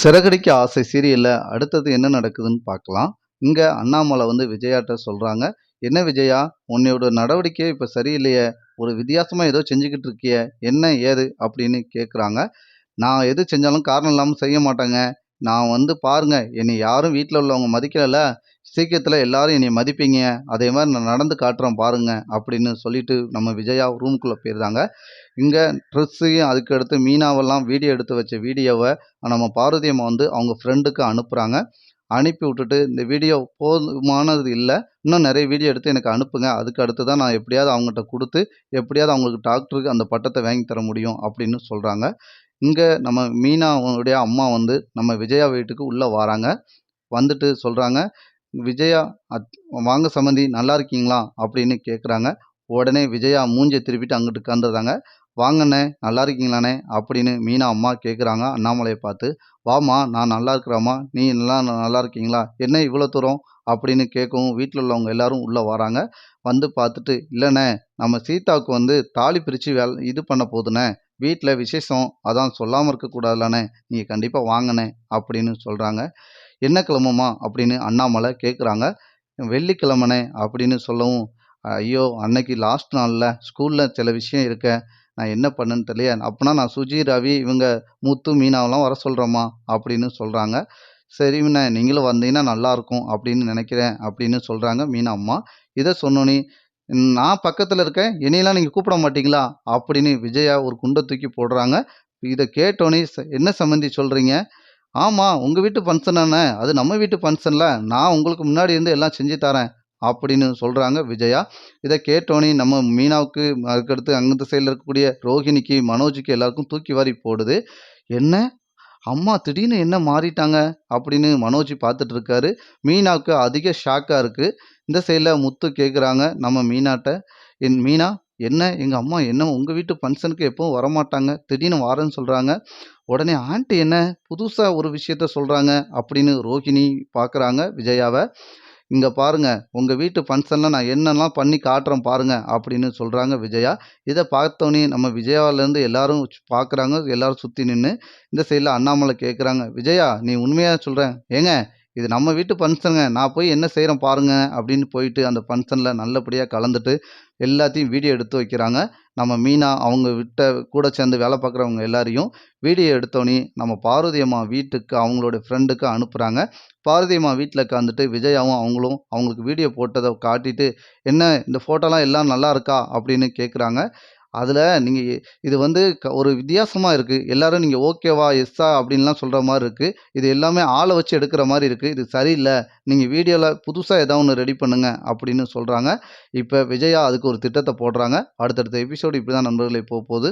சிறகடிக்க ஆசை சீரியல்ல அடுத்தது என்ன நடக்குதுன்னு பார்க்கலாம். இங்க அண்ணாமலை வந்து விஜயாட்ட சொல்றாங்க. "என்ன விஜயா, உன்னையோட நடவடிக்கை இப்ப சரியில்லையே. ஒரு வித்தியாசமா ஏதோ செஞ்சுக்கிட்டு இருக்கியே. என்ன ஏது?" அப்படின்னு கேட்குறாங்க. "நான் எது செஞ்சாலும் காரணம் இல்லாம செய்ய மாட்டேங்க. நான் வந்து பாருங்க, என்னைய யாரும் வீட்ல உள்ளவங்க மதிக்கலல்ல. சீக்கிரத்துல எல்லாரும் என்னைய மதிப்பீங்க. அதே மாரி நான் நடந்து காட்டுறேன் பாருங்க." அப்படின்னு சொல்லிட்டு நம்ம விஜயா ரூமுக்குள்ள போயிருந்தாங்க. இங்க ட்ரெஸ்ஸையும் அதுக்கு அடுத்து மீனாவெல்லாம் வீடியோ எடுத்து வச்ச வீடியோவ நம்ம பார்வதி அம்மா வந்து அவங்க ஃப்ரெண்டுக்கு அனுப்புறாங்க. அனுப்பி விட்டுட்டு, "இந்த வீடியோ போதுமானது இல்ல. இன்னும் நெறைய வீடியோ எடுத்து எனக்கு அனுப்புங்க. அதுக்கு அடுத்து தான் நான் எப்படியாவது அவங்கட்ட குடுத்து, எப்படியாவது அவங்களுக்கு டாக்டருக்கு அந்த பட்டத்த வாங்கி தர முடியும்." அப்படின்னு சொல்றாங்க. இங்க நம்ம மீனாவுடைய அம்மா வந்து நம்ம விஜயா வீட்டுக்கு உள்ள வாராங்க. வந்துட்டு சொல்றாங்க, "விஜயா, அத் வாங்க சம்மந்தி, நல்லா இருக்கீங்களா?" அப்படின்னு கேட்குறாங்க. உடனே விஜயா மூஞ்சிய திருப்பிட்டு அங்கிட்டு உட்காந்துர்றாங்க. "வாங்கண்ணே, நல்லா இருக்கீங்களாண்ணே?" அப்படின்னு மீனா அம்மா கேட்குறாங்க அண்ணாமலைய பார்த்து. "வாம்மா, நான் நல்லா இருக்கிறேம்மா. நீ நல்லா இருக்கீங்களா? என்ன இவ்வளோ தூரம்?" அப்படின்னு கேட்கவும், வீட்ல உள்ளவங்க எல்லாரும் உள்ள வராங்க. வந்து பார்த்துட்டு, "இல்லண்ணே, நம்ம சீதாவுக்கு வந்து தாலி பிரிச்சு இது பண்ண போதுண்ணே. வீட்ல விசேஷம். அதான் சொல்லாம இருக்கக்கூடாதுல்லண்ணே. நீங்க கண்டிப்பா வாங்கண்ணே." அப்படின்னு சொல்றாங்க. "என்ன கிழமம்மா?" அப்படின்னு அண்ணாமலை கேட்குறாங்க. "வெள்ளிக்கிழமண்ணே" அப்படின்னு சொல்லவும், "ஐயோ! அன்னைக்கு லாஸ்ட் நாள்ல, ஸ்கூல்ல சில விஷயம் இருக்கே. நான் என்ன பண்ணேன்னு தெரியலையே. அப்பன்னா நான் சுஜி, ரவி, இவங்க முத்து, மீனாவெல்லாம் வர சொல்றேம்மா." அப்படின்னு சொல்றாங்க. "சரிண்ணே, நீங்களும் வந்தீங்கன்னா நல்லாயிருக்கும் அப்படின்னு நினைக்கிறேன்." அப்படின்னு சொல்றாங்க மீனா அம்மா. இத சொன்னோனே, "நான் பக்கத்துல இருக்கேன். என்னையெல்லாம் நீங்க கூப்பிட மாட்டீங்களா?" அப்படின்னு விஜயா ஒரு குண்ட தூக்கி போடுறாங்க. இத கேட்டோனே, "என்ன சம்மந்தி சொல்றீங்க?" "ஆமா, உங்க வீட்டு ஃபங்ஷன் தானே. அது நம்ம வீட்டு ஃபங்ஷன்ல. நான் உங்களுக்கு முன்னாடி இருந்து எல்லாம் செஞ்சு தரேன்." அப்படின்னு சொல்றாங்க விஜயா. இத கேட்டோனே நம்ம மீனாவுக்கு, அதுக்கடுத்து அங்கத்த சைடுல இருக்கக்கூடிய ரோஹிணிக்கு, மனோஜுக்கு எல்லாருக்கும் தூக்கி வாரி போடுது. "என்ன? அம்மா திடீர்னு என்ன மாறிட்டாங்க?" அப்படின்னு மனோஜ் பார்த்துட்டு இருக்காரு. மீனாவுக்கு அதிக ஷாக்கா இருக்கு. இந்த சைடுல முத்து கேட்குறாங்க நம்ம மீனாட்ட, மீனா, என்ன எங்க அம்மா என்ன உங்க வீட்டு ஃபங்ஷனுக்கு எப்பவும் வரமாட்டாங்க. திடீர்னு வாரேன்னு சொல்றாங்க." உடனே ஆன்ட்டி என்ன புதுசா ஒரு விஷயத்த சொல்றாங்க அப்படின்னு ரோஹிணி பார்க்குறாங்க விஜயாவ. "இங்க பாருங்க, உங்க வீட்டு ஃபங்ஷன்ல நான் என்னெல்லாம் பண்ணி காட்டுறேன் பாருங்க." அப்படின்னு சொல்றாங்க விஜயா. இத பார்த்தோனே நம்ம விஜயாவிலேருந்து எல்லாரும் பார்க்குறாங்க. எல்லாரும் சுத்தி நின்னு. இந்த சைடுல அண்ணாமலை கேட்குறாங்க, "விஜயா, நீ உண்மையா சொல்றேன்? ஏங்க, இது நம்ம வீட்டு ஃபங்ஷனுங்க. நான் போய் என்ன செய்றேன் பாருங்க." அப்படின்னு போயிட்டு அந்த ஃபங்ஷன்ல நல்லபடியா கலந்துட்டு எல்லாத்தையும் வீடியோ எடுத்து வைக்கிறாங்க. நம்ம மீனா அவங்க கூட சேர்ந்து வேலை பார்க்குறவங்க எல்லாரையும் வீடியோ எடுத்தோனே நம்ம பார்வதி அம்மா வீட்டுக்கு அவங்களோட ஃப்ரெண்டுக்கு அனுப்புறாங்க. பார்வதி அம்மா வீட்ல உட்காந்துட்டு விஜயாவும் அவங்களும் அவங்களுக்கு வீடியோ போட்டத காட்டிட்டு, "என்ன இந்த ஃபோட்டோலாம் எல்லாம் நல்லா இருக்கா?" அப்படின்னு கேட்குறாங்க. அதுல நீங்க இது வந்து ஒரு வித்தியாசமா இருக்கு. எல்லாரும் நீங்க ஓகேவா, எஸ்ஸா அப்படின்லாம் சொல்ற மாரி இருக்கு. இது எல்லாமே ஆள வச்சு எடுக்கிற மாரி இருக்கு. இது சரியில்ல. நீங்க வீடியோல புதுசா ஏதாவது ஒண்ணு ரெடி பண்ணுங்க அப்படின்னு சொல்றாங்க. இப்ப விஜயா அதுக்கு ஒரு திட்டத்த போடுறாங்க. அடுத்தடுத்த எபிசோடு இப்படிதான் நண்பர்களே போப்போது.